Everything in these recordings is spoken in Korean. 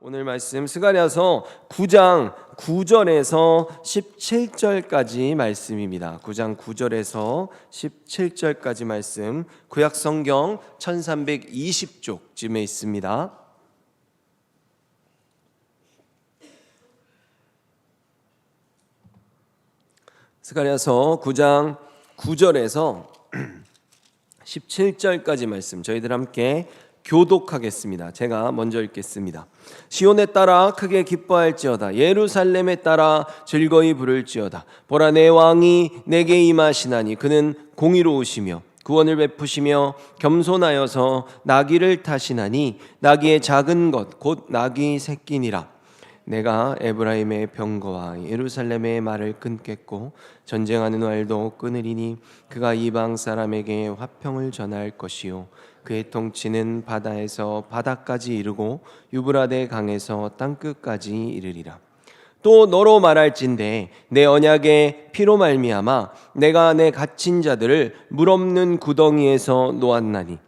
오늘 말씀 스가랴서 9장 9절에서 17절까지 말씀입니다. 9장 9절에서 17절까지 말씀, 구약 성경 1320쪽쯤에 있습니다. 스가랴서 9장 9절에서 17절까지 말씀 저희들 함께 교독하겠습니다. 제가 먼저 읽겠습니다. 시온에 따라 크게 기뻐할지어다. 예루살렘에 따라 즐거이 부를지어다. 보라, 내 왕이 내게 임하시나니 그는 공의로우시며 구원을 베푸시며 겸손하여서 나귀를 타시나니 나귀의 작은 것 곧 나귀 새끼니라. 내가 에브라임의 병거와 예루살렘의 말을 끊겠고 전쟁하는 말도 끊으리니 그가 이방 사람에게 화평을 전할 것이요 그의 통치는 바다에서 바다까지 이르고 유브라데 강에서 땅끝까지 이르리라. 또 너로 말할진대 내 언약의 피로 말미암아 내가 내 갇힌 자들을 물 없는 구덩이에서 놓았나니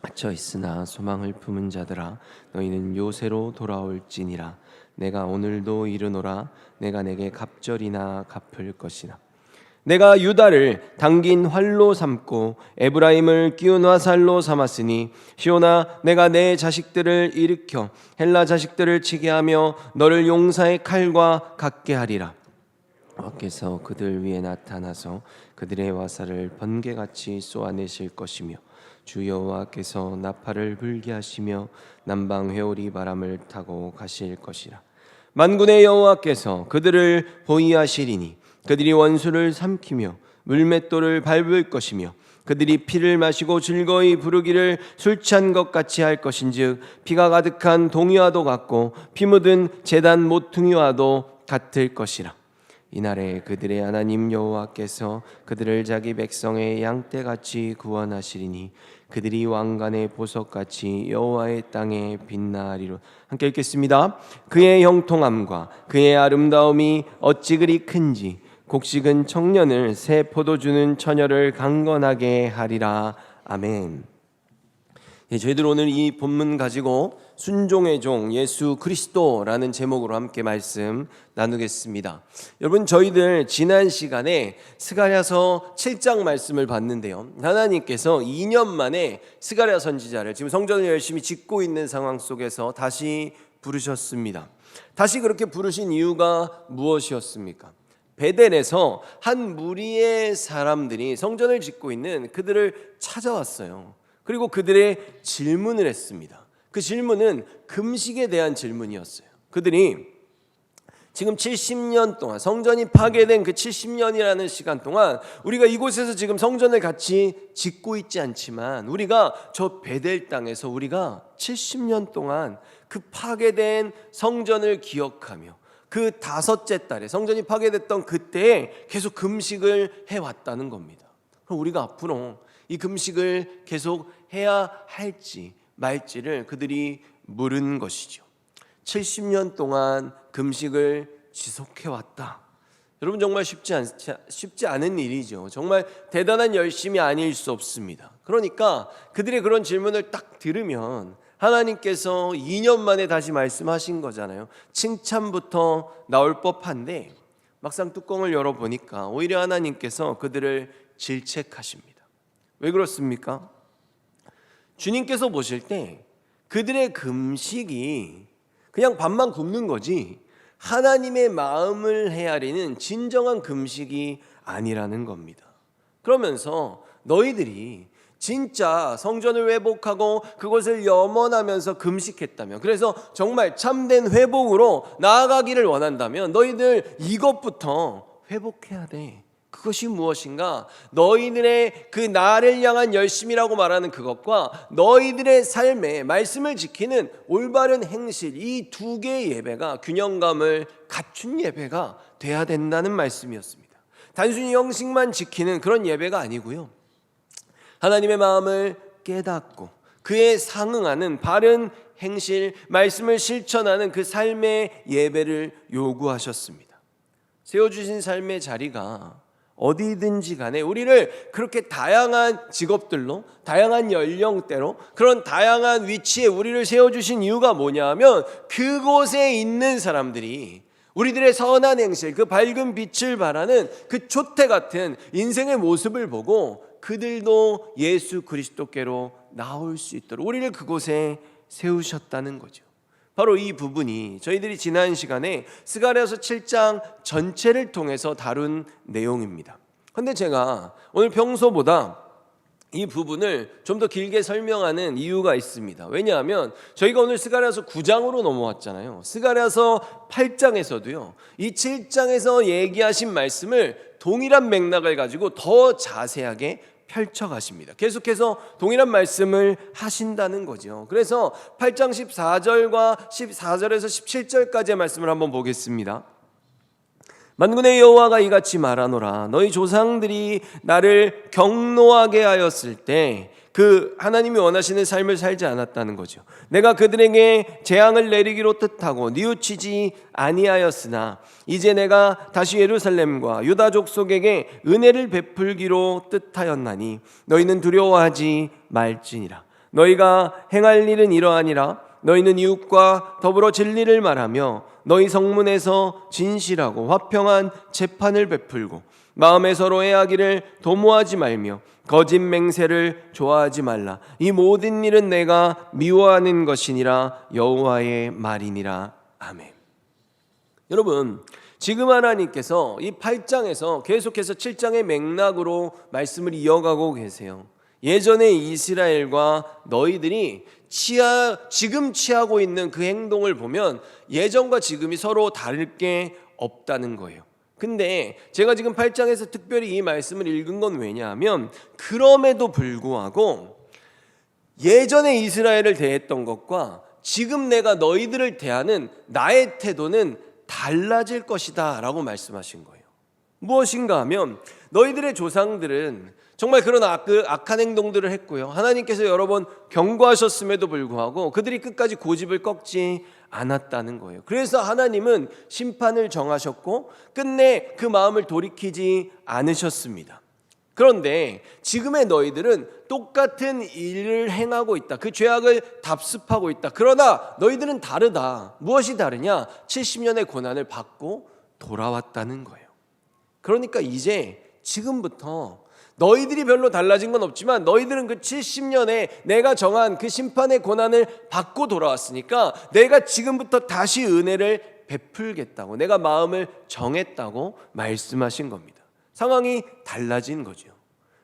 갇혀 있으나 소망을 품은 자들아 너희는 요새로 돌아올지니라. 내가 오늘도 이르노라. 내가 내게 갑절이나 갚을 것이라. 내가 유다를 당긴 활로 삼고 에브라임을 끼운 화살로 삼았으니 시온아, 내가 내 자식들을 일으켜 헬라 자식들을 치게 하며 너를 용사의 칼과 같게 하리라. 여호와께서 그들 위에 나타나서 그들의 화살을 번개같이 쏘아내실 것이며 주 여호와께서 나팔을 불게 하시며 남방 회오리 바람을 타고 가실 것이라. 만군의 여호와께서 그들을 보위하시리니 그들이 원수를 삼키며 물맷돌을 밟을 것이며 그들이 피를 마시고 즐거이 부르기를 술 취한 것 같이 할 것인즉 피가 가득한 동이와도 같고 피 묻은 제단 모퉁이와도 같을 것이라. 이날에 그들의 하나님 여호와께서 그들을 자기 백성의 양떼같이 구원하시리니 그들이 왕관의 보석같이 여호와의 땅에 빛나리로. 함께 읽겠습니다. 그의 형통함과 그의 아름다움이 어찌 그리 큰지 곡식은 청년을 새 포도주는 처녀를 강건하게 하리라. 아멘. 저희들 오늘 이 본문 가지고 순종의 종 예수 그리스도라는 제목으로 함께 말씀 나누겠습니다. 여러분, 저희들 지난 시간에 스가랴서 7장 말씀을 봤는데요, 하나님께서 2년 만에 스가랴 선지자를 지금 성전을 열심히 짓고 있는 상황 속에서 다시 부르셨습니다. 다시 그렇게 부르신 이유가 무엇이었습니까? 베델에서 한 무리의 사람들이 성전을 짓고 있는 그들을 찾아왔어요. 그리고 그들의 질문을 했습니다. 그 질문은 금식에 대한 질문이었어요. 그들이 지금 70년 동안, 성전이 파괴된 그 70년이라는 시간 동안 우리가 이곳에서 지금 성전을 같이 짓고 있지 않지만 우리가 저 베델 땅에서 우리가 70년 동안 그 파괴된 성전을 기억하며 그 다섯째 달에 성전이 파괴됐던 그때에 계속 금식을 해왔다는 겁니다. 그럼 우리가 앞으로 이 금식을 계속 해야 할지 말지를 그들이 물은 것이죠. 70년 동안 금식을 지속해왔다. 여러분, 정말 쉽지 않은 일이죠. 정말 대단한 열심이 아닐 수 없습니다. 그러니까 그들의 그런 질문을 딱 들으면 하나님께서 2년 만에 다시 말씀하신 거잖아요. 칭찬부터 나올 법한데 막상 뚜껑을 열어보니까 오히려 하나님께서 그들을 질책하십니다. 왜 그렇습니까? 주님께서 보실 때 그들의 금식이 그냥 밥만 굶는 거지 하나님의 마음을 헤아리는 진정한 금식이 아니라는 겁니다. 그러면서 너희들이 진짜 성전을 회복하고 그것을 염원하면서 금식했다면, 그래서 정말 참된 회복으로 나아가기를 원한다면 너희들 이것부터 회복해야 돼. 그것이 무엇인가? 너희들의 그 나를 향한 열심이라고 말하는 그것과 너희들의 삶에 말씀을 지키는 올바른 행실, 이 두 개의 예배가 균형감을 갖춘 예배가 돼야 된다는 말씀이었습니다. 단순히 형식만 지키는 그런 예배가 아니고요, 하나님의 마음을 깨닫고 그에 상응하는 바른 행실, 말씀을 실천하는 그 삶의 예배를 요구하셨습니다. 세워주신 삶의 자리가 어디든지 간에 우리를 그렇게 다양한 직업들로, 다양한 연령대로, 그런 다양한 위치에 우리를 세워주신 이유가 뭐냐 하면 그곳에 있는 사람들이 우리들의 선한 행실, 그 밝은 빛을 발하는 그 촛대 같은 인생의 모습을 보고 그들도 예수 그리스도께로 나올 수 있도록 우리를 그곳에 세우셨다는 거죠. 바로 이 부분이 저희들이 지난 시간에 스가랴서 7장 전체를 통해서 다룬 내용입니다. 그런데 제가 오늘 평소보다 이 부분을 좀 더 길게 설명하는 이유가 있습니다. 왜냐하면 저희가 오늘 스가랴서 9장으로 넘어왔잖아요. 스가랴서 8장에서도요, 이 7장에서 얘기하신 말씀을 동일한 맥락을 가지고 더 자세하게 펼쳐가십니다. 계속해서 동일한 말씀을 하신다는 거죠. 그래서 8장 14절과 14절에서 17절까지의 말씀을 한번 보겠습니다. 만군의 여호와가 이같이 말하노라. 너희 조상들이 나를 경노하게 하였을 때 그 하나님이 원하시는 삶을 살지 않았다는 거죠. 내가 그들에게 재앙을 내리기로 뜻하고 뉘우치지 아니하였으나 이제 내가 다시 예루살렘과 유다 족속에게 은혜를 베풀기로 뜻하였나니 너희는 두려워하지 말지니라. 너희가 행할 일은 이러하니라. 너희는 이웃과 더불어 진리를 말하며 너희 성문에서 진실하고 화평한 재판을 베풀고 마음에 서로 해하기를 도모하지 말며 거짓 맹세를 좋아하지 말라. 이 모든 일은 내가 미워하는 것이니라. 여호와의 말이니라. 아멘. 여러분, 지금 하나님께서 이 8장에서 계속해서 7장의 맥락으로 말씀을 이어가고 계세요. 예전에 이스라엘과 너희들이 지금 취하고 있는 그 행동을 보면 예전과 지금이 서로 다를 게 없다는 거예요. 근데 제가 지금 8장에서 특별히 이 말씀을 읽은 건 왜냐하면 그럼에도 불구하고 예전에 이스라엘을 대했던 것과 지금 내가 너희들을 대하는 나의 태도는 달라질 것이다 라고 말씀하신 거예요. 무엇인가 하면 너희들의 조상들은 정말 그런 악한 행동들을 했고요. 하나님께서 여러 번 경고하셨음에도 불구하고 그들이 끝까지 고집을 꺾지 않았다는 거예요. 그래서 하나님은 심판을 정하셨고 끝내 그 마음을 돌이키지 않으셨습니다. 그런데 지금의 너희들은 똑같은 일을 행하고 있다. 그 죄악을 답습하고 있다. 그러나 너희들은 다르다. 무엇이 다르냐? 70년의 고난을 받고 돌아왔다는 거예요. 그러니까 이제 지금부터 너희들이 별로 달라진 건 없지만 너희들은 그 70년에 내가 정한 그 심판의 고난을 받고 돌아왔으니까 내가 지금부터 다시 은혜를 베풀겠다고 내가 마음을 정했다고 말씀하신 겁니다. 상황이 달라진 거죠.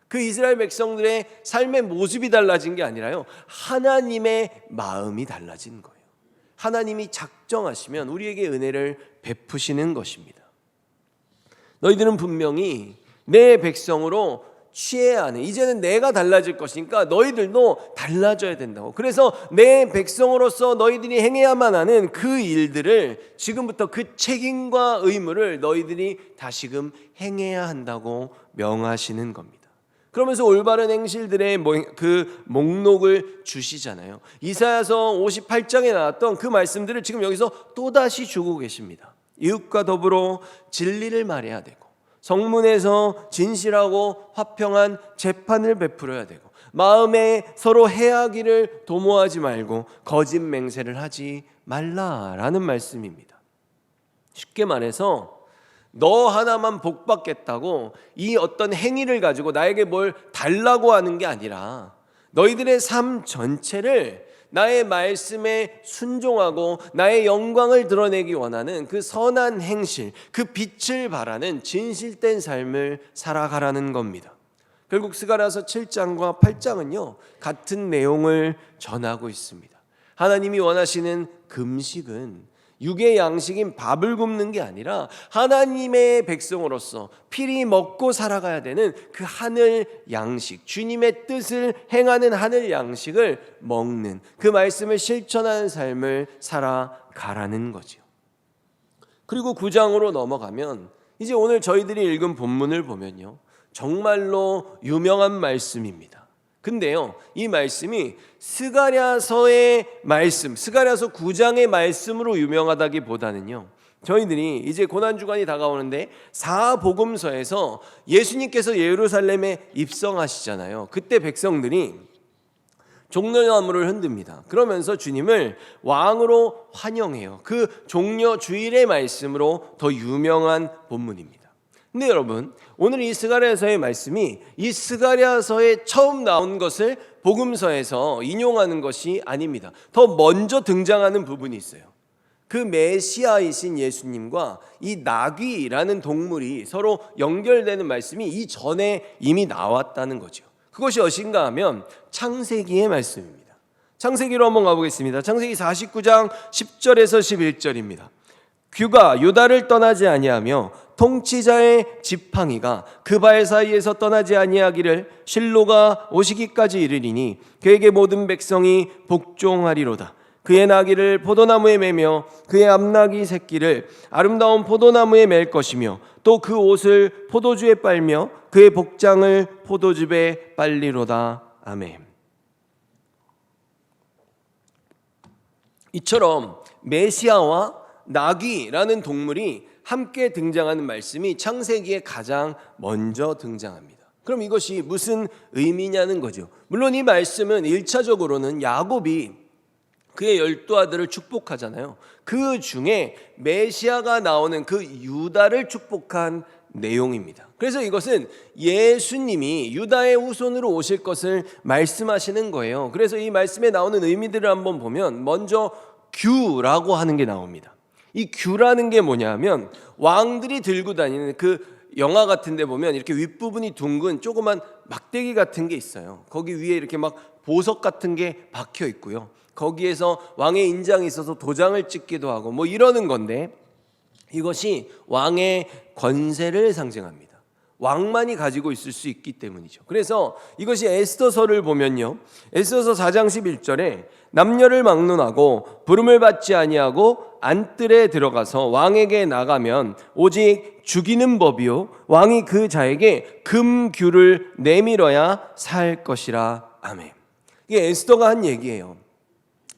그 이스라엘 백성들의 삶의 모습이 달라진 게 아니라요, 하나님의 마음이 달라진 거예요. 하나님이 작정하시면 우리에게 은혜를 베푸시는 것입니다. 너희들은 분명히 내 백성으로 취해야 하는, 이제는 내가 달라질 것이니까 너희들도 달라져야 된다고. 그래서 내 백성으로서 너희들이 행해야만 하는 그 일들을 지금부터 그 책임과 의무를 너희들이 다시금 행해야 한다고 명하시는 겁니다. 그러면서 올바른 행실들의 그 목록을 주시잖아요. 이사야서 58장에 나왔던 그 말씀들을 지금 여기서 또다시 주고 계십니다. 이웃과 더불어 진리를 말해야 되고 성문에서 진실하고 화평한 재판을 베풀어야 되고 마음에 서로 해하기를 도모하지 말고 거짓 맹세를 하지 말라라는 말씀입니다. 쉽게 말해서 너 하나만 복 받겠다고 이 어떤 행위를 가지고 나에게 뭘 달라고 하는 게 아니라 너희들의 삶 전체를 나의 말씀에 순종하고 나의 영광을 드러내기 원하는 그 선한 행실, 그 빛을 바라는 진실된 삶을 살아가라는 겁니다. 결국 스가랴서 7장과 8장은요 같은 내용을 전하고 있습니다. 하나님이 원하시는 금식은 육의 양식인 밥을 굶는 게 아니라 하나님의 백성으로서 필히 먹고 살아가야 되는 그 하늘 양식, 주님의 뜻을 행하는 하늘 양식을 먹는, 그 말씀을 실천하는 삶을 살아가라는 거죠. 그리고 9장으로 넘어가면 이제 오늘 저희들이 읽은 본문을 보면요 정말로 유명한 말씀입니다. 근데요 이 말씀이 스가랴서의 말씀, 스가랴서 9장의 말씀으로 유명하다기보다는요 저희들이 이제 고난주간이 다가오는데 사복음서에서 예수님께서 예루살렘에 입성하시잖아요. 그때 백성들이 종려나무를 흔듭니다. 그러면서 주님을 왕으로 환영해요. 그 종려 주일의 말씀으로 더 유명한 본문입니다. 근데 여러분, 오늘 이 스가랴서의 말씀이 이 스가랴서에 처음 나온 것을 복음서에서 인용하는 것이 아닙니다. 더 먼저 등장하는 부분이 있어요. 그 메시아이신 예수님과 이 나귀라는 동물이 서로 연결되는 말씀이 이전에 이미 나왔다는 거죠. 그것이 어딘가 하면 창세기의 말씀입니다. 창세기로 한번 가보겠습니다. 창세기 49장 10절에서 11절입니다. 규가 유다를 떠나지 아니하며 통치자의 지팡이가 그 발 사이에서 떠나지 아니하기를 실로가 오시기까지 이르리니 그에게 모든 백성이 복종하리로다. 그의 나귀를 포도나무에 매며 그의 암나귀 새끼를 아름다운 포도나무에 맬 것이며 또 그 옷을 포도주에 빨며 그의 복장을 포도즙에 빨리로다. 아멘. 이처럼 메시아와 나귀라는 동물이 함께 등장하는 말씀이 창세기에 가장 먼저 등장합니다. 그럼 이것이 무슨 의미냐는 거죠. 물론 이 말씀은 1차적으로는 야곱이 그의 12아들을 축복하잖아요. 그 중에 메시아가 나오는 그 유다를 축복한 내용입니다. 그래서 이것은 예수님이 유다의 후손으로 오실 것을 말씀하시는 거예요. 그래서 이 말씀에 나오는 의미들을 한번 보면 먼저 규라고 하는 게 나옵니다. 이 규라는 게 뭐냐면 왕들이 들고 다니는 그 영화 같은 데 보면 이렇게 윗부분이 둥근 조그만 막대기 같은 게 있어요. 거기 위에 이렇게 막 보석 같은 게 박혀 있고요. 거기에서 왕의 인장이 있어서 도장을 찍기도 하고 뭐 이러는 건데, 이것이 왕의 권세를 상징합니다. 왕만이 가지고 있을 수 있기 때문이죠. 그래서 이것이 에스더서를 보면요, 에스더서 4장 11절에 남녀를 막론하고 부름을 받지 아니하고 안뜰에 들어가서 왕에게 나가면 오직 죽이는 법이요 왕이 그 자에게 금규를 내밀어야 살 것이라. 아멘. 이게 에스더가 한 얘기예요.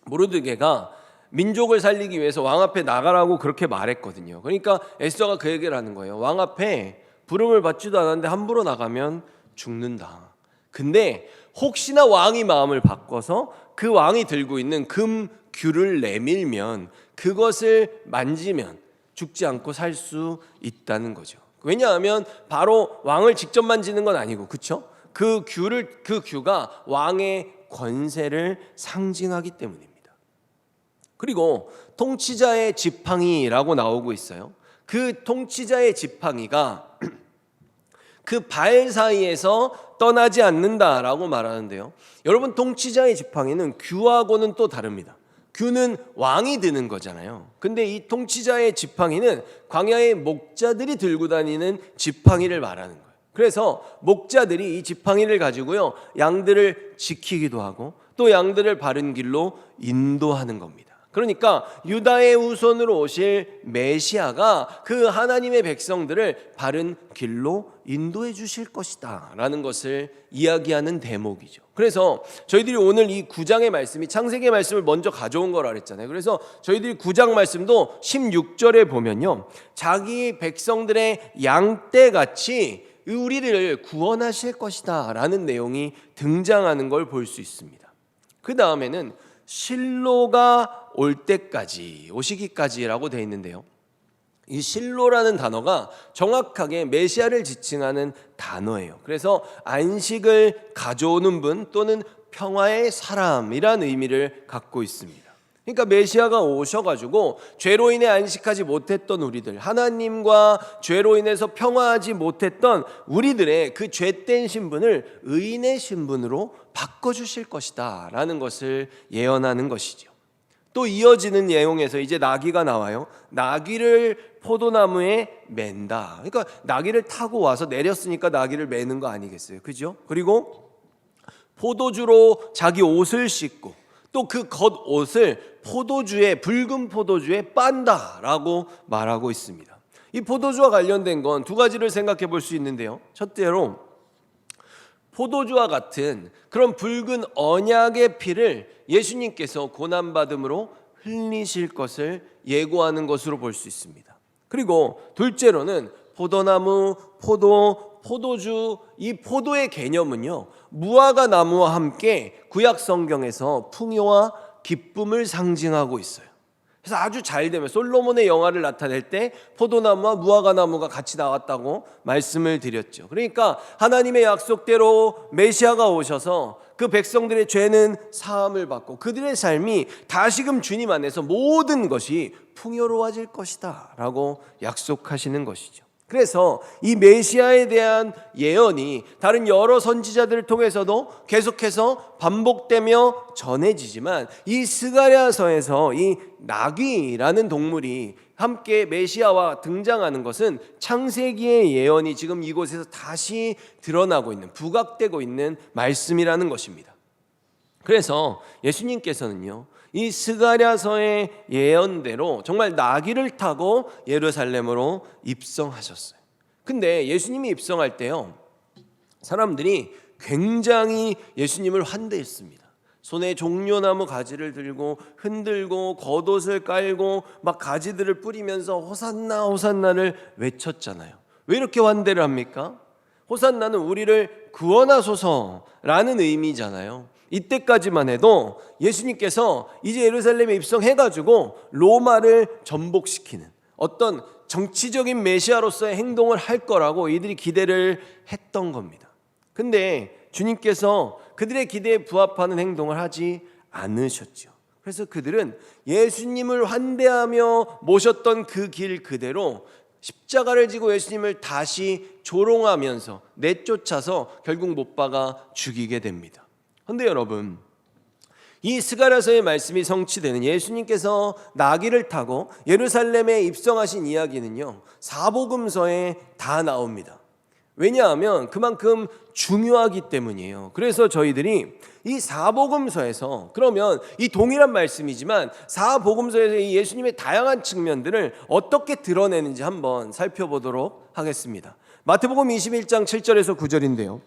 모르드게가 민족을 살리기 위해서 왕 앞에 나가라고 그렇게 말했거든요. 그러니까 에스더가 그 얘기를 하는 거예요. 왕 앞에 부름을 받지도 않았는데 함부로 나가면 죽는다. 근데 혹시나 왕이 마음을 바꿔서 그 왕이 들고 있는 금규를 내밀면, 그것을 만지면 죽지 않고 살 수 있다는 거죠. 왜냐하면 바로 왕을 직접 만지는 건 아니고, 그렇죠? 그 규가 왕의 권세를 상징하기 때문입니다. 그리고 통치자의 지팡이라고 나오고 있어요. 그 통치자의 지팡이가 그 발 사이에서 떠나지 않는다라고 말하는데요. 여러분, 통치자의 지팡이는 규하고는 또 다릅니다. 규는 왕이 드는 거잖아요. 근데 이 통치자의 지팡이는 광야의 목자들이 들고 다니는 지팡이를 말하는 거예요. 그래서 목자들이 이 지팡이를 가지고요, 양들을 지키기도 하고 또 양들을 바른 길로 인도하는 겁니다. 그러니까 유다의 후손으로 오실 메시아가 그 하나님의 백성들을 바른 길로 인도해 주실 것이다 라는 것을 이야기하는 대목이죠. 그래서 저희들이 오늘 이 9장의 말씀이 창세기의 말씀을 먼저 가져온 거라 그랬잖아요. 그래서 저희들이 9장 말씀도 16절에 보면요, 자기 백성들의 양떼같이 우리를 구원하실 것이다 라는 내용이 등장하는 걸 볼 수 있습니다. 그 다음에는 실로가 올 때까지, 오시기까지라고 되어 있는데요, 이 실로라는 단어가 정확하게 메시아를 지칭하는 단어예요. 그래서 안식을 가져오는 분 또는 평화의 사람이라는 의미를 갖고 있습니다. 그러니까 메시아가 오셔가지고 죄로 인해 안식하지 못했던 우리들, 하나님과 죄로 인해서 평화하지 못했던 우리들의 그 죄된 신분을 의인의 신분으로 바꿔주실 것이다 라는 것을 예언하는 것이죠. 또 이어지는 내용에서 이제 나귀가 나와요. 나귀를 포도나무에 맨다. 그러니까 나귀를 타고 와서 내렸으니까 나귀를 매는 거 아니겠어요? 그죠? 그리고 포도주로 자기 옷을 씻고 또 그 겉옷을 포도주에, 붉은 포도주에 빤다라고 말하고 있습니다. 이 포도주와 관련된 건 두 가지를 생각해 볼 수 있는데요. 첫째로 포도주와 같은 그런 붉은 언약의 피를 예수님께서 고난받음으로 흘리실 것을 예고하는 것으로 볼 수 있습니다. 그리고 둘째로는 포도나무, 포도주, 이 포도의 개념은요, 무화과 나무와 함께 구약 성경에서 풍요와 기쁨을 상징하고 있어요. 그래서 아주 잘 되면 솔로몬의 영화를 나타낼 때 포도나무와 무화과 나무가 같이 나왔다고 말씀을 드렸죠. 그러니까 하나님의 약속대로 메시아가 오셔서 그 백성들의 죄는 사함을 받고 그들의 삶이 다시금 주님 안에서 모든 것이 풍요로워질 것이다 라고 약속하시는 것이죠. 그래서 이 메시아에 대한 예언이 다른 여러 선지자들을 통해서도 계속해서 반복되며 전해지지만, 이 스가랴서에서 이 나귀라는 동물이 함께 메시아와 등장하는 것은 창세기의 예언이 지금 이곳에서 다시 드러나고 있는, 부각되고 있는 말씀이라는 것입니다. 그래서 예수님께서는요, 이 스가랴서의 예언대로 정말 나귀를 타고 예루살렘으로 입성하셨어요. 근데 예수님이 입성할 때요, 사람들이 굉장히 예수님을 환대했습니다. 손에 종려나무 가지를 들고 흔들고 겉옷을 깔고 막 가지들을 뿌리면서 호산나 호산나를 외쳤잖아요. 왜 이렇게 환대를 합니까? 호산나는 우리를 구원하소서라는 의미잖아요. 이때까지만 해도 예수님께서 이제 예루살렘에 입성해가지고 로마를 전복시키는 어떤 정치적인 메시아로서의 행동을 할 거라고 이들이 기대를 했던 겁니다. 근데 주님께서 그들의 기대에 부합하는 행동을 하지 않으셨죠. 그래서 그들은 예수님을 환대하며 모셨던 그 길 그대로 십자가를 지고 예수님을 다시 조롱하면서 내쫓아서 결국 못 박아 죽이게 됩니다. 그런데 여러분, 이 스가랴서의 말씀이 성취되는 예수님께서 나귀를 타고 예루살렘에 입성하신 이야기는요, 사복음서에 다 나옵니다. 왜냐하면 그만큼 중요하기 때문이에요. 그래서 저희들이 이 사복음서에서, 그러면 이 동일한 말씀이지만 사복음서에서 이 예수님의 다양한 측면들을 어떻게 드러내는지 한번 살펴보도록 하겠습니다. 마태복음 21장 7절에서 9절인데요.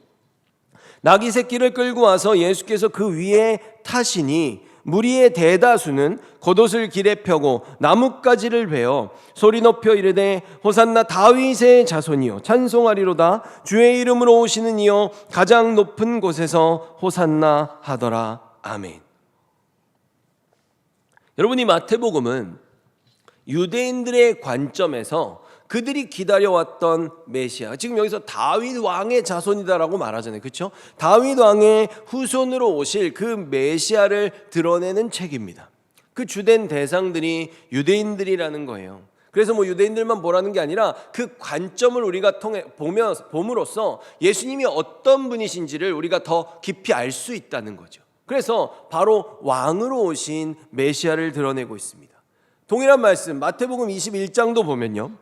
나귀 새끼를 끌고 와서 예수께서 그 위에 타시니 무리의 대다수는 겉옷을 길에 펴고 나뭇가지를 베어 소리 높여 이르되 호산나 다윗의 자손이요 찬송하리로다, 주의 이름으로 오시는 이여 가장 높은 곳에서 호산나 하더라. 아멘. 여러분, 이 마태복음은 유대인들의 관점에서 그들이 기다려왔던 메시아, 지금 여기서 다윗 왕의 자손이다라고 말하잖아요. 그렇죠? 다윗 왕의 후손으로 오실 그 메시아를 드러내는 책입니다. 그 주된 대상들이 유대인들이라는 거예요. 그래서 유대인들만 보라는 게 아니라 그 관점을 우리가 봄으로써 예수님이 어떤 분이신지를 우리가 더 깊이 알 수 있다는 거죠. 그래서 바로 왕으로 오신 메시아를 드러내고 있습니다. 동일한 말씀 마태복음 21장도 보면요,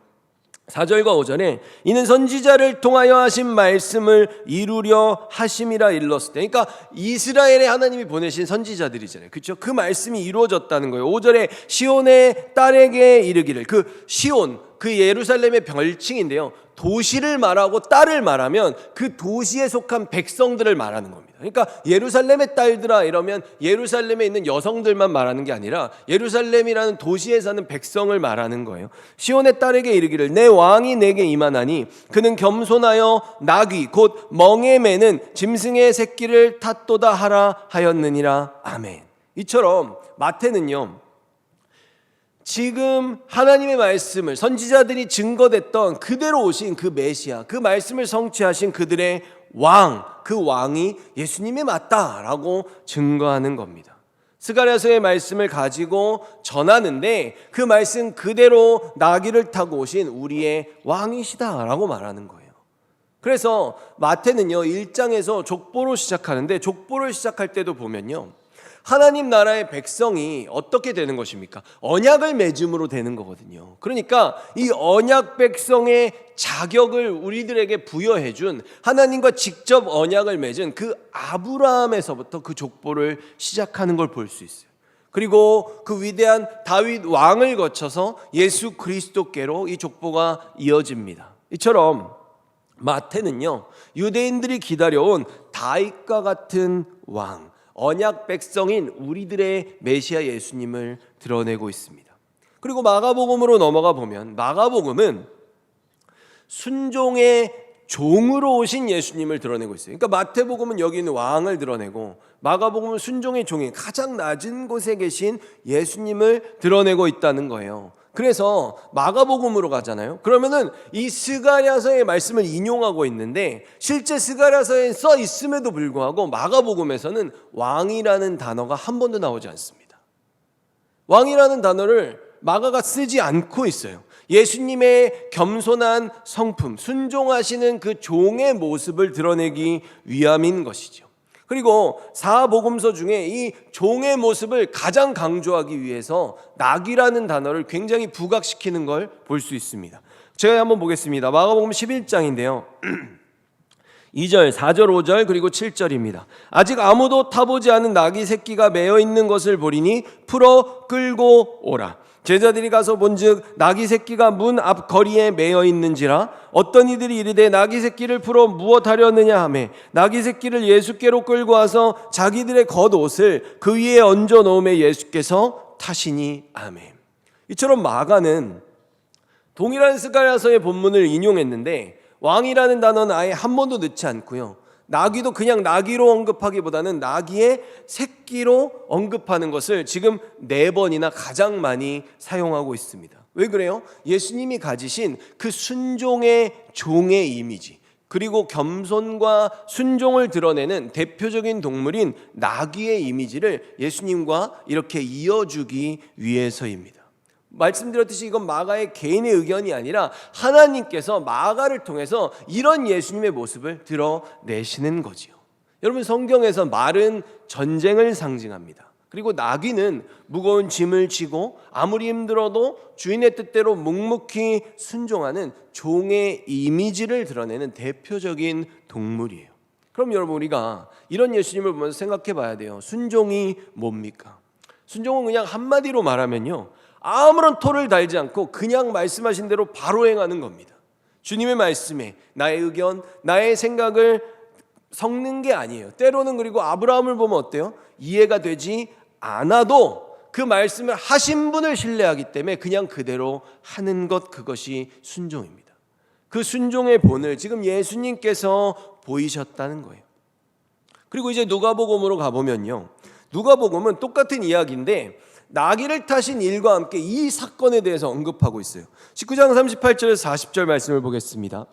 4절과 5절에 이는 선지자를 통하여 하신 말씀을 이루려 하심이라 일렀을 때, 그러니까 이스라엘에 하나님이 보내신 선지자들이잖아요. 그렇죠? 그 말씀이 이루어졌다는 거예요. 5절에 시온의 딸에게 이르기를, 그 시온, 그 예루살렘의 별칭인데요, 도시를 말하고 딸을 말하면 그 도시에 속한 백성들을 말하는 겁니다. 그러니까 예루살렘의 딸들아 이러면 예루살렘에 있는 여성들만 말하는 게 아니라 예루살렘이라는 도시에 사는 백성을 말하는 거예요. 시온의 딸에게 이르기를 내 왕이 내게 임하나니 그는 겸손하여 나귀 곧 멍에 매는 짐승의 새끼를 탔도다 하라 하였느니라. 아멘. 이처럼 마태는요, 지금 하나님의 말씀을 선지자들이 증거됐던 그대로 오신 그 메시아, 그 말씀을 성취하신 그들의 왕, 그 왕이 예수님이 맞다라고 증거하는 겁니다. 스가랴서의 말씀을 가지고 전하는데 그 말씀 그대로 나귀를 타고 오신 우리의 왕이시다라고 말하는 거예요. 그래서 마태는요, 1장에서 족보로 시작하는데 족보를 시작할 때도 보면요, 하나님 나라의 백성이 어떻게 되는 것입니까? 언약을 맺음으로 되는 거거든요. 그러니까 이 언약 백성의 자격을 우리들에게 부여해 준, 하나님과 직접 언약을 맺은 그 아브라함에서부터 그 족보를 시작하는 걸 볼 수 있어요. 그리고 그 위대한 다윗 왕을 거쳐서 예수 그리스도께로 이 족보가 이어집니다. 이처럼 마태는요, 유대인들이 기다려온 다윗과 같은 왕, 언약 백성인 우리들의 메시아 예수님을 드러내고 있습니다. 그리고 마가복음으로 넘어가 보면 마가복음은 순종의 종으로 오신 예수님을 드러내고 있어요. 그러니까 마태복음은 여기 있는 왕을 드러내고 마가복음은 순종의 종인 가장 낮은 곳에 계신 예수님을 드러내고 있다는 거예요. 그래서 마가복음으로 가잖아요. 그러면은 이 스가랴서의 말씀을 인용하고 있는데 실제 스가랴서에 써 있음에도 불구하고 마가복음에서는 왕이라는 단어가 한 번도 나오지 않습니다. 왕이라는 단어를 마가가 쓰지 않고 있어요. 예수님의 겸손한 성품, 순종하시는 그 종의 모습을 드러내기 위함인 것이죠. 그리고 사복음서 중에 이 종의 모습을 가장 강조하기 위해서 낙이라는 단어를 굉장히 부각시키는 걸 볼 수 있습니다. 제가 한번 보겠습니다. 마가복음 11장인데요. 2절, 4절, 5절 그리고 7절입니다. 아직 아무도 타보지 않은 낙이 새끼가 매어 있는 것을 보리니 풀어 끌고 오라. 제자들이 가서 본즉 낙이 새끼가 문 앞 거리에 매어 있는지라. 어떤 이들이 이르되 낙이 새끼를 풀어 무엇하려느냐 하매 낙이 새끼를 예수께로 끌고 와서 자기들의 겉옷을 그 위에 얹어 놓음에 예수께서 타시니. 아멘. 이처럼 마가는 동일한 스가랴서의 본문을 인용했는데 왕이라는 단어는 아예 한 번도 넣지 않고요. 나귀도 그냥 나귀로 언급하기보다는 나귀의 새끼로 언급하는 것을 지금 4번이나 가장 많이 사용하고 있습니다. 왜 그래요? 예수님이 가지신 그 순종의 종의 이미지, 그리고 겸손과 순종을 드러내는 대표적인 동물인 나귀의 이미지를 예수님과 이렇게 이어주기 위해서입니다. 말씀드렸듯이 이건 마가의 개인의 의견이 아니라 하나님께서 마가를 통해서 이런 예수님의 모습을 드러내시는 거지요. 여러분, 성경에서 말은 전쟁을 상징합니다. 그리고 나귀는 무거운 짐을 지고 아무리 힘들어도 주인의 뜻대로 묵묵히 순종하는 종의 이미지를 드러내는 대표적인 동물이에요. 그럼 여러분, 우리가 이런 예수님을 보면서 생각해 봐야 돼요. 순종이 뭡니까? 순종은 그냥 한마디로 말하면요, 아무런 토를 달지 않고 그냥 말씀하신 대로 바로 행하는 겁니다. 주님의 말씀에 나의 의견, 나의 생각을 섞는 게 아니에요. 때로는, 그리고 아브라함을 보면 어때요? 이해가 되지 않아도 그 말씀을 하신 분을 신뢰하기 때문에 그냥 그대로 하는 것, 그것이 순종입니다. 그 순종의 본을 지금 예수님께서 보이셨다는 거예요. 그리고 이제 누가복음으로 가보면요, 누가복음은 똑같은 이야기인데 나귀를 타신 일과 함께 이 사건에 대해서 언급하고 있어요. 19장 38절에서 40절 말씀을 보겠습니다.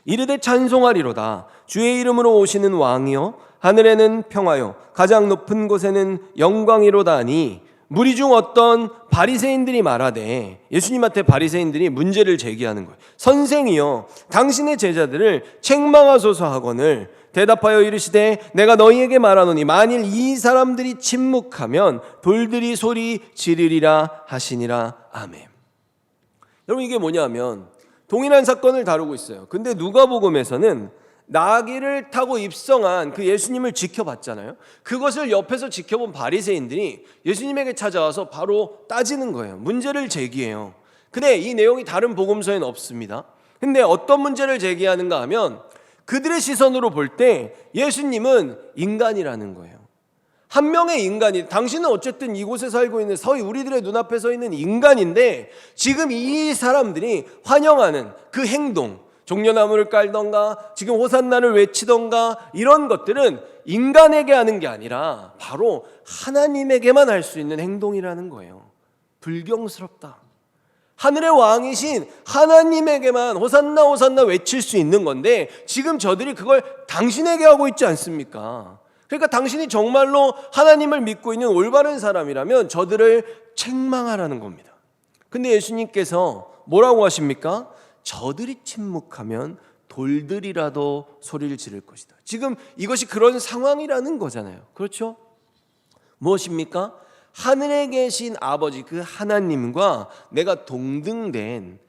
이르되 찬송하리로다. 주의 이름으로 오시는 왕이요 하늘에는 평화요 가장 높은 곳에는 영광이로다 하니 무리 중 어떤 바리새인들이 말하되, 예수님한테 바리새인들이 문제를 제기하는 거예요. 선생이여, 당신의 제자들을 책망하소서 하거늘 대답하여 이르시되 내가 너희에게 말하노니 만일 이 사람들이 침묵하면 돌들이 소리 지르리라 하시니라. 아멘. 여러분, 이게 뭐냐면 동일한 사건을 다루고 있어요. 근데 누가복음에서는 나귀를 타고 입성한 그 예수님을 지켜봤잖아요. 그것을 옆에서 지켜본 바리새인들이 예수님에게 찾아와서 바로 따지는 거예요. 문제를 제기해요. 근데 이 내용이 다른 복음서에는 없습니다. 근데 어떤 문제를 제기하는가 하면 그들의 시선으로 볼 때 예수님은 인간이라는 거예요. 한 명의 인간이, 당신은 어쨌든 이곳에 살고 있는 서희 우리들의 눈앞에 서 있는 인간인데 지금 이 사람들이 환영하는 그 행동, 종려나무를 깔던가 지금 호산나를 외치던가 이런 것들은 인간에게 하는 게 아니라 바로 하나님에게만 할 수 있는 행동이라는 거예요. 불경스럽다. 하늘의 왕이신 하나님에게만 호산나 호산나 외칠 수 있는 건데 지금 저들이 그걸 당신에게 하고 있지 않습니까? 그러니까 당신이 정말로 하나님을 믿고 있는 올바른 사람이라면 저들을 책망하라는 겁니다. 근데 예수님께서 뭐라고 하십니까? 저들이 침묵하면 돌들이라도 소리를 지를 것이다. 지금 이것이 그런 상황이라는 거잖아요. 그렇죠? 무엇입니까? 하늘에 계신 아버지, 그 하나님과 내가 동등된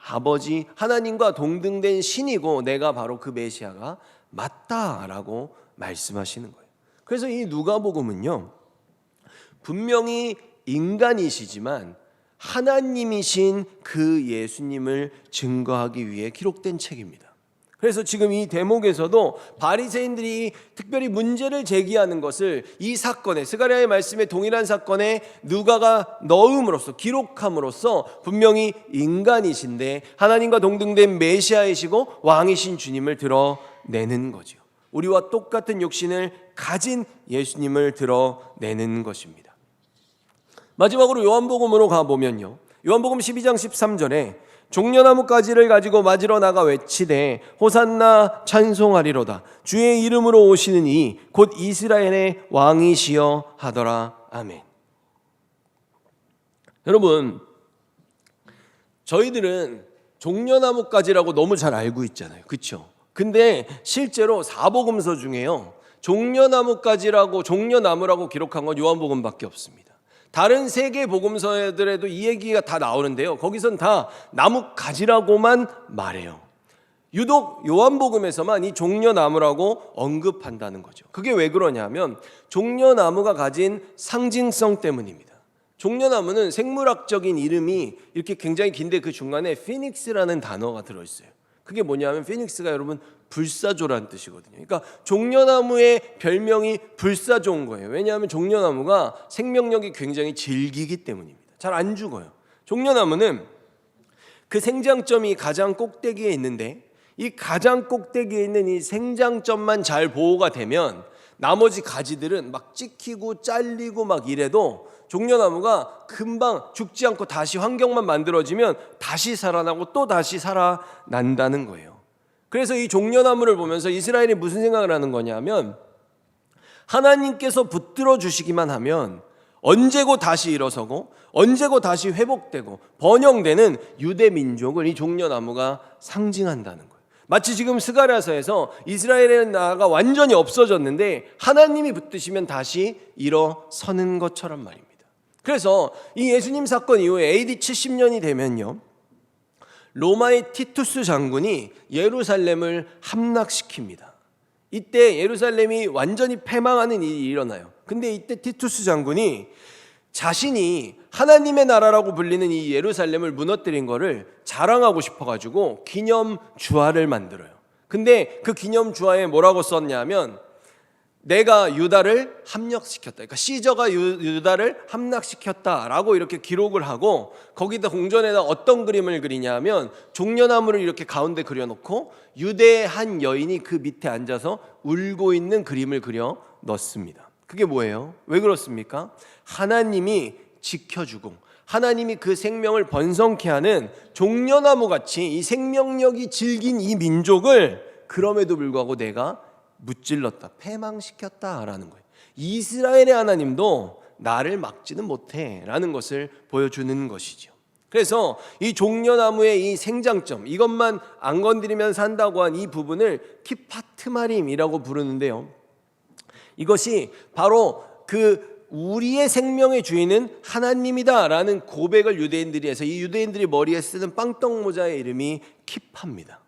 아버지, 하나님과 동등된 신이고 내가 바로 그 메시아가 맞다라고 말씀하시는 거예요. 그래서 이 누가복음은요, 분명히 인간이시지만 하나님이신 그 예수님을 증거하기 위해 기록된 책입니다. 그래서 지금 이 대목에서도 바리새인들이 특별히 문제를 제기하는 것을 이 사건에, 스가랴의 말씀에 동일한 사건에 누가가 넣음으로써, 기록함으로써 분명히 인간이신데 하나님과 동등된 메시아이시고 왕이신 주님을 드러내는 거죠. 우리와 똑같은 욕심을 가진 예수님을 드러내는 것입니다. 마지막으로 요한복음으로 가보면요, 요한복음 12장 13절에 종려나무 가지를 가지고 맞으러 나가 외치되 호산나 찬송하리로다 주의 이름으로 오시는 이 곧 이스라엘의 왕이시여 하더라. 아멘. 여러분, 저희들은 종려나무 가지라고 너무 잘 알고 있잖아요, 그렇죠? 근데 실제로 사복음서 중에요, 종려나무까지라고, 종려나무라고 기록한 건 요한복음밖에 없습니다. 다른 세 개 복음서들에도 이 얘기가 다 나오는데요, 거기선 다 나뭇가지라고만 말해요. 유독 요한복음에서만 이 종려나무라고 언급한다는 거죠. 그게 왜 그러냐면 종려나무가 가진 상징성 때문입니다. 종려나무는 생물학적인 이름이 이렇게 굉장히 긴데 그 중간에 피닉스라는 단어가 들어있어요. 그게 뭐냐면 피닉스가 여러분 불사조라는 뜻이거든요. 그러니까 종려나무의 별명이 불사조인 거예요. 왜냐하면 종려나무가 생명력이 굉장히 질기기 때문입니다. 잘 안 죽어요. 종려나무는 그 생장점이 가장 꼭대기에 있는데 이 가장 꼭대기에 있는 이 생장점만 잘 보호가 되면 나머지 가지들은 막 찍히고 잘리고 막 이래도 종려나무가 금방 죽지 않고 다시 환경만 만들어지면 다시 살아나고 또 다시 살아난다는 거예요. 그래서 이 종려나무를 보면서 이스라엘이 무슨 생각을 하는 거냐면 하나님께서 붙들어 주시기만 하면 언제고 다시 일어서고 언제고 다시 회복되고 번영되는 유대 민족을 이 종려나무가 상징한다는 거예요. 마치 지금 스가랴서에서 이스라엘의 나라가 완전히 없어졌는데 하나님이 붙드시면 다시 일어서는 것처럼 말입니다. 그래서 이 예수님 사건 이후에 AD 70년이 되면요, 로마의 티투스 장군이 예루살렘을 함락시킵니다. 이때 예루살렘이 완전히 패망하는 일이 일어나요. 근데 이때 티투스 장군이 자신이 하나님의 나라라고 불리는 이 예루살렘을 무너뜨린 거를 자랑하고 싶어가지고 기념 주화를 만들어요. 근데 그 기념 주화에 뭐라고 썼냐면 내가 유다를 함락시켰다. 그러니까 시저가 유다를 함락시켰다라고 이렇게 기록을 하고 거기다 공전에다 어떤 그림을 그리냐면 종려나무를 이렇게 가운데 그려놓고 유대의 한 여인이 그 밑에 앉아서 울고 있는 그림을 그려 넣습니다. 그게 뭐예요? 왜 그렇습니까? 하나님이 지켜주고 하나님이 그 생명을 번성케 하는 종려나무 같이 이 생명력이 질긴 이 민족을 그럼에도 불구하고 내가 무찔렀다, 패망시켰다라는 거예요. 이스라엘의 하나님도 나를 막지는 못해 라는 것을 보여주는 것이죠. 그래서 이 종려나무의 이 생장점, 이것만 안 건드리면 산다고 한 이 부분을 키파트마림이라고 부르는데요, 이것이 바로 그 우리의 생명의 주인은 하나님이다라는 고백을 유대인들이 해서 이 유대인들이 머리에 쓰는 빵떡 모자의 이름이 키파입니다.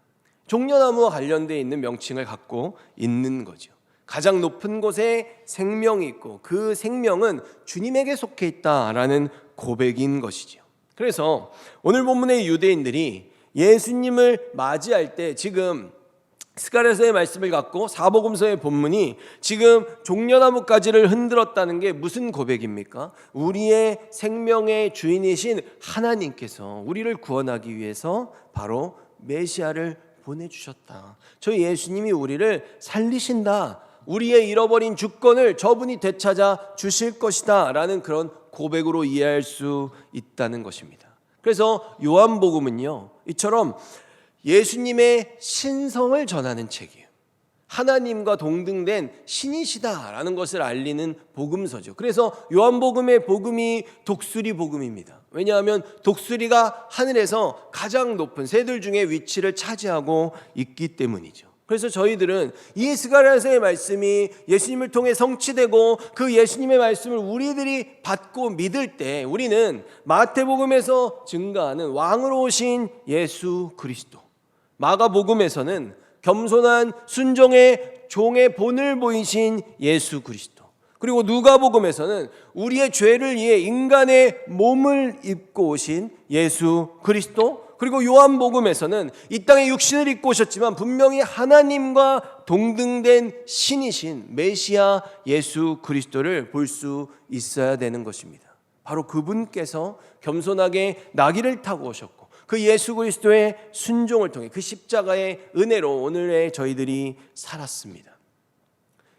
종려나무와 관련되어 있는 명칭을 갖고 있는 거죠. 가장 높은 곳에 생명이 있고 그 생명은 주님에게 속해 있다라는 고백인 것이죠. 그래서 오늘 본문의 유대인들이 예수님을 맞이할 때 지금 스가랴서의 말씀을 갖고 사복음서의 본문이 지금 종려나무 가지를 흔들었다는 게 무슨 고백입니까? 우리의 생명의 주인이신 하나님께서 우리를 구원하기 위해서 바로 메시아를 보내주셨다. 저 예수님이 우리를 살리신다. 우리의 잃어버린 주권을 저분이 되찾아 주실 것이다 라는 그런 고백으로 이해할 수 있다는 것입니다. 그래서 요한복음은요, 이처럼 예수님의 신성을 전하는 책이에요. 하나님과 동등된 신이시다라는 것을 알리는 복음서죠. 그래서 요한복음의 복음이 독수리 복음입니다. 왜냐하면 독수리가 하늘에서 가장 높은 새들 중에 위치를 차지하고 있기 때문이죠. 그래서 저희들은 이 스가랴서의 말씀이 예수님을 통해 성취되고 그 예수님의 말씀을 우리들이 받고 믿을 때 우리는 마태복음에서 증가하는 왕으로 오신 예수 그리스도, 마가복음에서는 겸손한 순종의 종의 본을 보이신 예수 그리스도, 그리고 누가복음에서는 우리의 죄를 위해 인간의 몸을 입고 오신 예수 그리스도, 그리고 요한복음에서는 이 땅에 육신을 입고 오셨지만 분명히 하나님과 동등된 신이신 메시아 예수 그리스도를 볼 수 있어야 되는 것입니다. 바로 그분께서 겸손하게 나귀를 타고 오셨고 그 예수 그리스도의 순종을 통해 그 십자가의 은혜로 오늘의 저희들이 살았습니다.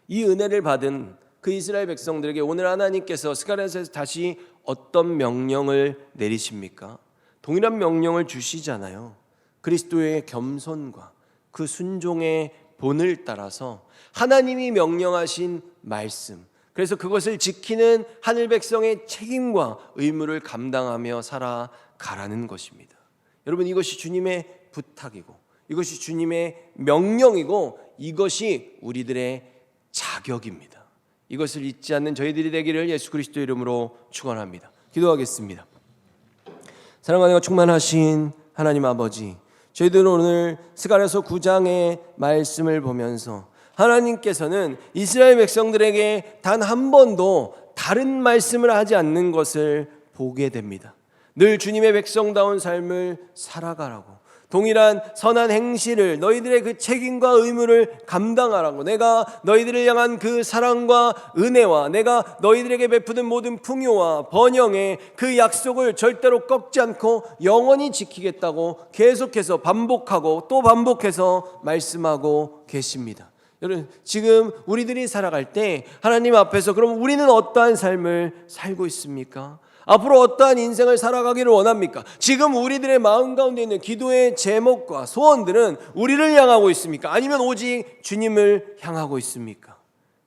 이 은혜를 받은 그 이스라엘 백성들에게 오늘 하나님께서 스가랴서에서 다시 어떤 명령을 내리십니까? 동일한 명령을 주시잖아요. 그리스도의 겸손과 그 순종의 본을 따라서 하나님이 명령하신 말씀, 그래서 그것을 지키는 하늘 백성의 책임과 의무를 감당하며 살아가라는 것입니다. 여러분, 이것이 주님의 부탁이고 이것이 주님의 명령이고 이것이 우리들의 자격입니다. 이것을 잊지 않는 저희들이 되기를 예수 그리스도 이름으로 축원합니다. 기도하겠습니다. 사랑하는 충만하신 하나님 아버지, 저희들은 오늘 스가랴서 9장의 말씀을 보면서 하나님께서는 이스라엘 백성들에게 단 한 번도 다른 말씀을 하지 않는 것을 보게 됩니다. 늘 주님의 백성다운 삶을 살아가라고, 동일한 선한 행실을 너희들의 그 책임과 의무를 감당하라고, 내가 너희들을 향한 그 사랑과 은혜와 내가 너희들에게 베푸는 모든 풍요와 번영의 그 약속을 절대로 꺾지 않고 영원히 지키겠다고 계속해서 반복하고 또 반복해서 말씀하고 계십니다. 여러분, 지금 우리들이 살아갈 때 하나님 앞에서 그럼 우리는 어떠한 삶을 살고 있습니까? 앞으로 어떠한 인생을 살아가기를 원합니까? 지금 우리들의 마음 가운데 있는 기도의 제목과 소원들은 우리를 향하고 있습니까? 아니면 오직 주님을 향하고 있습니까?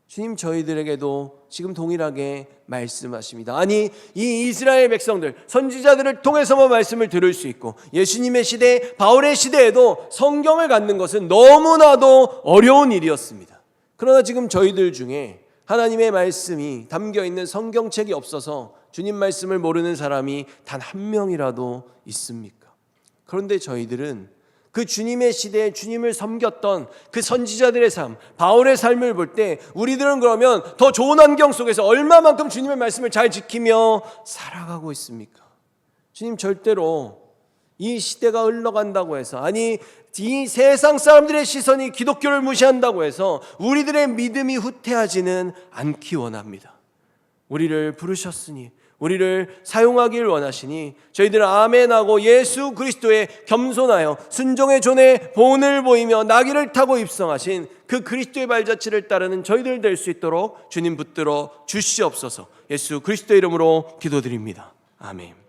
주님, 저희들에게도 지금 동일하게 말씀하십니다. 아니, 이 이스라엘 백성들, 선지자들을 통해서만 말씀을 들을 수 있고 예수님의 시대, 바울의 시대에도 성경을 갖는 것은 너무나도 어려운 일이었습니다. 그러나 지금 저희들 중에 하나님의 말씀이 담겨있는 성경책이 없어서 주님 말씀을 모르는 사람이 단 한 명이라도 있습니까? 그런데 저희들은 그 주님의 시대에 주님을 섬겼던 그 선지자들의 삶, 바울의 삶을 볼 때 우리들은 그러면 더 좋은 환경 속에서 얼마만큼 주님의 말씀을 잘 지키며 살아가고 있습니까? 주님, 절대로 이 시대가 흘러간다고 해서, 아니 이 세상 사람들의 시선이 기독교를 무시한다고 해서 우리들의 믿음이 후퇴하지는 않기 원합니다. 우리를 부르셨으니, 우리를 사용하길 원하시니 저희들은 아멘하고 예수 그리스도의 겸손하여 순종의 존의 본을 보이며 나귀를 타고 입성하신 그 그리스도의 발자취를 따르는 저희들 될 수 있도록 주님 붙들어 주시옵소서. 예수 그리스도의 이름으로 기도드립니다. 아멘.